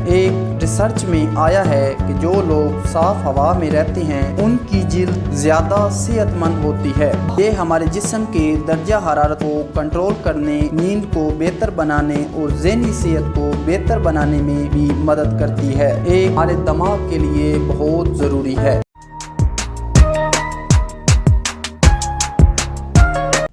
ایک ریسرچ میں آیا ہے کہ جو لوگ صاف ہوا میں رہتے ہیں ان کی جلد زیادہ صحت مند ہوتی ہے۔ یہ ہمارے جسم کے درجہ حرارت کو کنٹرول کرنے، نیند کو بہتر بنانے اور ذہنی صحت کو بہتر بنانے میں بھی مدد کرتی ہے۔ ایک ہمارے دماغ کے لیے بہت ضروری ہے۔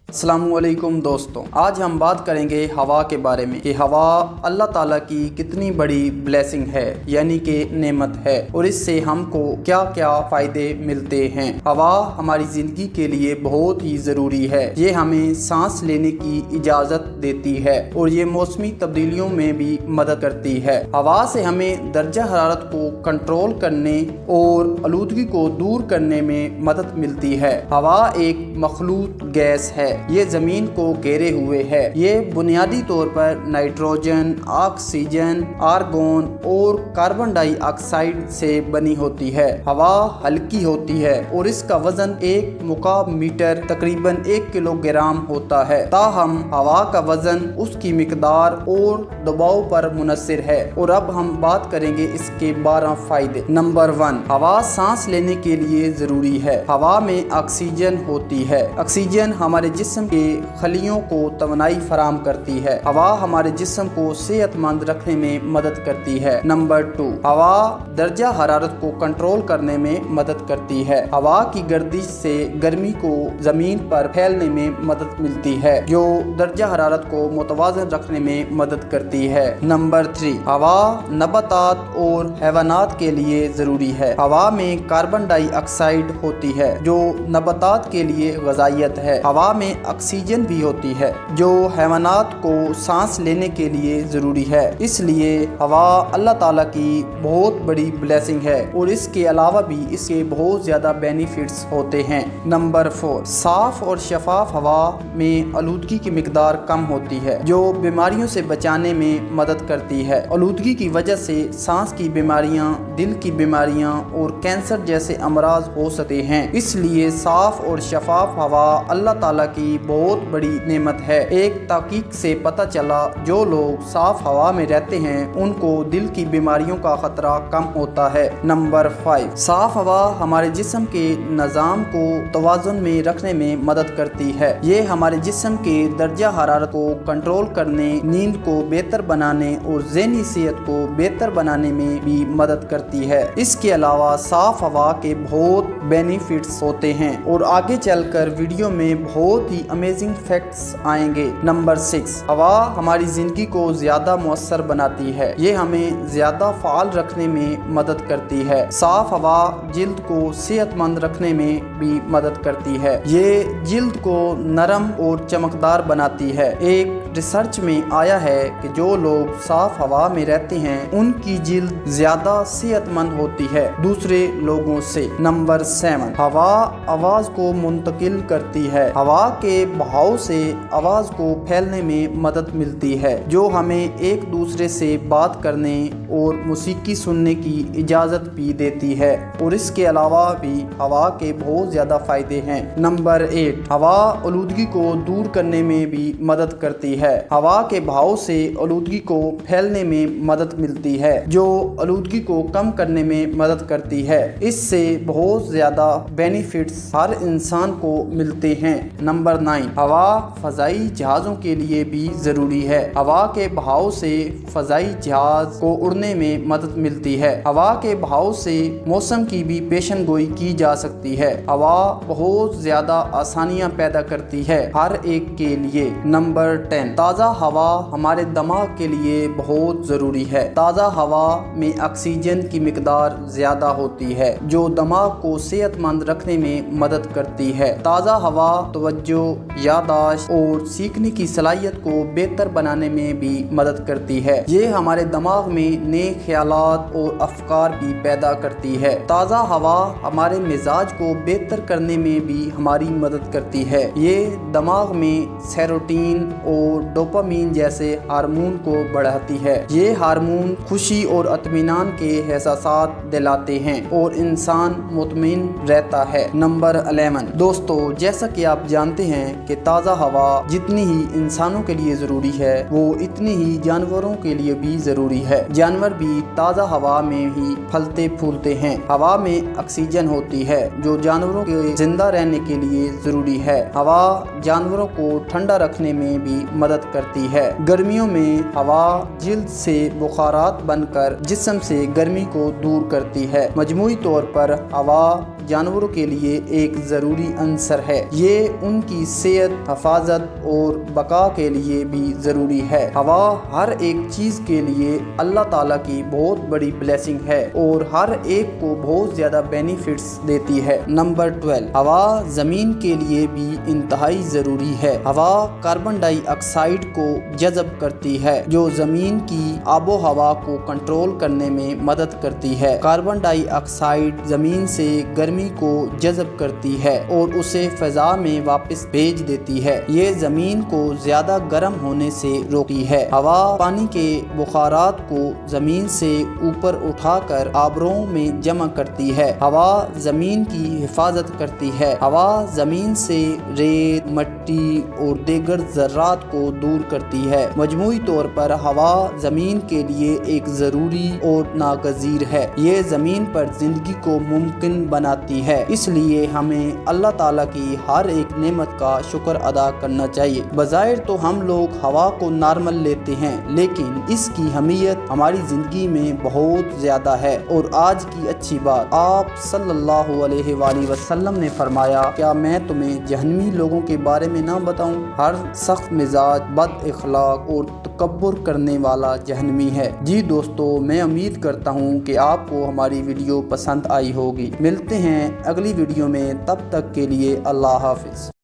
السلام علیکم دوستوں، آج ہم بات کریں گے ہوا کے بارے میں کہ ہوا اللہ تعالیٰ کی کتنی بڑی بلیسنگ ہے، یعنی کہ نعمت ہے، اور اس سے ہم کو کیا کیا فائدے ملتے ہیں۔ ہوا ہماری زندگی کے لیے بہت ہی ضروری ہے۔ یہ ہمیں سانس لینے کی اجازت دیتی ہے اور یہ موسمی تبدیلیوں میں بھی مدد کرتی ہے۔ ہوا سے ہمیں درجہ حرارت کو کنٹرول کرنے اور آلودگی کو دور کرنے میں مدد ملتی ہے۔ ہوا ایک مخلوط گیس ہے، یہ زمین کو گھیرے ہوئے ہے۔ یہ بنیادی طور پر نائٹروجن، آکسیجن، آرگون اور کاربن ڈائی آکسائیڈ سے بنی ہوتی ہے۔ ہوا ہلکی ہوتی ہے اور اس کا وزن 1 مکعب میٹر تقریباً 1 کلو گرام ہوتا ہے۔ تاہم ہوا کا وزن اس کی مقدار اور دباؤ پر منحصر ہے۔ اور اب ہم بات کریں گے اس کے 12 فائدے۔ نمبر 1، ہوا سانس لینے کے لیے ضروری ہے۔ ہوا میں آکسیجن ہوتی ہے۔ آکسیجن ہمارے جسم کے خلیوں کو توانائی فراہم کرتی ہے۔ ہوا ہمارے جسم کو صحت مند رکھنے میں مدد کرتی ہے۔ نمبر 2، ہوا درجہ حرارت کو کنٹرول کرنے میں مدد کرتی ہے۔ ہوا کی گردش سے گرمی کو زمین پر پھیلنے میں مدد ملتی ہے، جو درجہ حرارت کو متوازن رکھنے میں مدد کرتی ہے۔ نمبر 3، ہوا نباتات اور حیوانات کے لیے ضروری ہے۔ ہوا میں کاربن ڈائی آکسائیڈ ہوتی ہے، جو نباتات کے لیے غذائیت ہے۔ ہوا میں آکسیجن بھی ہوتی ہے، جو حیوانات کو سانس لینے کے لیے ضروری ہے۔ اس لیے ہوا اللہ تعالیٰ کی بہت بڑی بلیسنگ ہے اور اس کے علاوہ بھی اس کے بہت زیادہ بینیفٹس ہوتے ہیں۔ نمبر 4، صاف اور شفاف ہوا میں آلودگی کی مقدار کم ہوتی ہے، جو بیماریوں سے بچانے میں مدد کرتی ہے۔ آلودگی کی وجہ سے سانس کی بیماریاں، دل کی بیماریاں اور کینسر جیسے امراض ہو سکتے ہیں۔ اس لیے صاف اور شفاف ہوا اللہ تعالیٰ کی بہت بڑی نعمت ہے۔ ایک تحقیق سے پتہ چلا جو لوگ صاف ہوا میں رہتے ہیں ان کو دل کی بیماریوں کا خطرہ کم ہوتا ہے۔ نمبر 5، صاف ہوا ہمارے جسم کے نظام کو توازن میں رکھنے میں مدد کرتی ہے۔ یہ ہمارے جسم کے درجہ حرارت کو کنٹرول کرنے، نیند کو بہتر بنانے اور ذہنی صحت کو بہتر بنانے میں بھی مدد کرتی ہے۔ اس کے علاوہ صاف ہوا کے بہت بینیفٹس ہوتے ہیں اور آگے چل کر ویڈیو میں بہت ہی امیزنگ فیکٹس آئیں گے۔ نمبر 6، ہوا ہماری زندگی کو زیادہ مؤثر بناتی ہے۔ یہ ہمیں زیادہ فعال رکھنے میں مدد کرتی ہے۔ صاف ہوا جلد کو صحت مند رکھنے میں بھی مدد کرتی ہے۔ یہ جلد کو نرم اور چمکدار بناتی ہے۔ ایک ریسرچ میں آیا ہے کہ جو لوگ صاف ہوا میں رہتے ہیں ان کی جلد زیادہ صحت مند ہوتی ہے دوسرے لوگوں سے۔ نمبر 7، ہوا آواز کو منتقل کرتی ہے۔ ہوا کے بہاؤ سے آواز کو پھیلنے میں مدد ملتی ہے، جو ہمیں ایک دوسرے سے بات کرنے اور موسیقی سننے کی اجازت بھی دیتی ہے۔ اور اس کے علاوہ بھی ہوا کے بہت زیادہ فائدے ہیں۔ نمبر 8، ہوا آلودگی کو دور کرنے میں بھی مدد کرتی ہے۔ ہوا کے بہاؤ سے آلودگی کو پھیلنے میں مدد ملتی ہے، جو آلودگی کو کم کرنے میں مدد کرتی ہے۔ اس سے بہت زیادہ بینیفٹس ہر انسان کو ملتے ہیں۔ نمبر 9، ہوا فضائی جہازوں کے لیے بھی ضروری ہے۔ ہوا کے بہاؤ سے فضائی جہاز کو اڑنے میں مدد ملتی ہے۔ ہوا کے بہاؤ سے موسم کی بھی پیشن گوئی کی جا سکتی ہے۔ ہوا بہت زیادہ آسانیاں پیدا کرتی ہے ہر ایک کے لیے۔ نمبر 10، تازہ ہوا ہمارے دماغ کے لیے بہت ضروری ہے۔ تازہ ہوا میں آکسیجن کی مقدار زیادہ ہوتی ہے، جو دماغ کو صحت مند رکھنے میں مدد کرتی ہے۔ تازہ ہوا توجہ، یادداشت اور سیکھنے کی صلاحیت کو بہتر بنانے میں بھی مدد کرتی ہے۔ یہ ہمارے دماغ میں نئے خیالات اور افکار بھی پیدا کرتی ہے۔ تازہ ہوا ہمارے مزاج کو بہتر کرنے میں بھی ہماری مدد کرتی ہے۔ یہ دماغ میں سیروٹونین اور ڈوپامین جیسے ہارمون کو بڑھاتی ہے۔ یہ ہارمون خوشی اور اطمینان کے احساسات دلاتے ہیں اور انسان مطمئن رہتا ہے۔ نمبر 11، دوستو جیسا کہ آپ جانتے ہیں کہ تازہ ہوا جتنی ہی انسانوں کے لیے ضروری ہے وہ اتنی ہی جانوروں کے لیے بھی ضروری ہے۔ جانور جانور بھی تازہ ہوا میں ہی پھلتے پھولتے ہیں۔ ہوا میں آکسیجن ہوتی ہے جو جانوروں کے زندہ رہنے کے لیے ضروری ہے۔ ہوا جانوروں کو ٹھنڈا رکھنے میں بھی مدد کرتی ہے۔ گرمیوں میں ہوا جلد سے بخارات بن کر جسم سے گرمی کو دور کرتی ہے۔ مجموعی طور پر ہوا جانوروں کے لیے ایک ضروری عنصر ہے۔ یہ ان کی صحت، حفاظت اور بقا کے لیے بھی ضروری ہے۔ ہوا ہر ایک چیز کے لیے اللہ تعالیٰ کی بہت بڑی بلیسنگ ہے اور ہر ایک کو بہت زیادہ بینیفٹس دیتی ہے۔ نمبر 12، ہوا زمین کے لیے بھی انتہائی ضروری ہے۔ ہوا کاربن ڈائی آکسائیڈ کو جذب کرتی ہے جو زمین کی آب و ہوا کو کنٹرول کرنے میں مدد کرتی ہے۔ کاربن ڈائی آکسائیڈ زمین سے گرمی کو جذب کرتی ہے اور اسے فضا میں واپس بھیج دیتی ہے۔ یہ زمین کو زیادہ گرم ہونے سے روکتی ہے۔ ہوا پانی کے بخارات کو زمین سے اوپر اٹھا کر آبروں میں جمع کرتی ہے۔ ہوا زمین کی حفاظت کرتی ہے۔ ہوا زمین سے ریت، مٹی اور دیگر ذرات کو دور کرتی ہے۔ مجموعی طور پر ہوا زمین کے لیے ایک ضروری اور ناگزیر ہے۔ یہ زمین پر زندگی کو ممکن بناتی ہے۔ اس لیے ہمیں اللہ تعالیٰ کی ہر ایک نعمت کا شکر ادا کرنا چاہیے۔ بظاہر تو ہم لوگ ہوا کو نارمل لیتے ہیں لیکن اس کی اہمیت ہماری زندگی میں بہت زیادہ ہے۔ اور آج کی اچھی بات، آپ صلی اللہ علیہ وآلہ وسلم نے فرمایا، کیا میں تمہیں جہنمی لوگوں کے بارے میں نہ بتاؤں؟ ہر سخت مزاج، بد اخلاق اور تکبر کرنے والا جہنمی ہے۔ جی دوستو، میں امید کرتا ہوں کہ آپ کو ہماری ویڈیو پسند آئی ہوگی۔ ملتے ہیں اگلی ویڈیو میں، تب تک کے لیے اللہ حافظ۔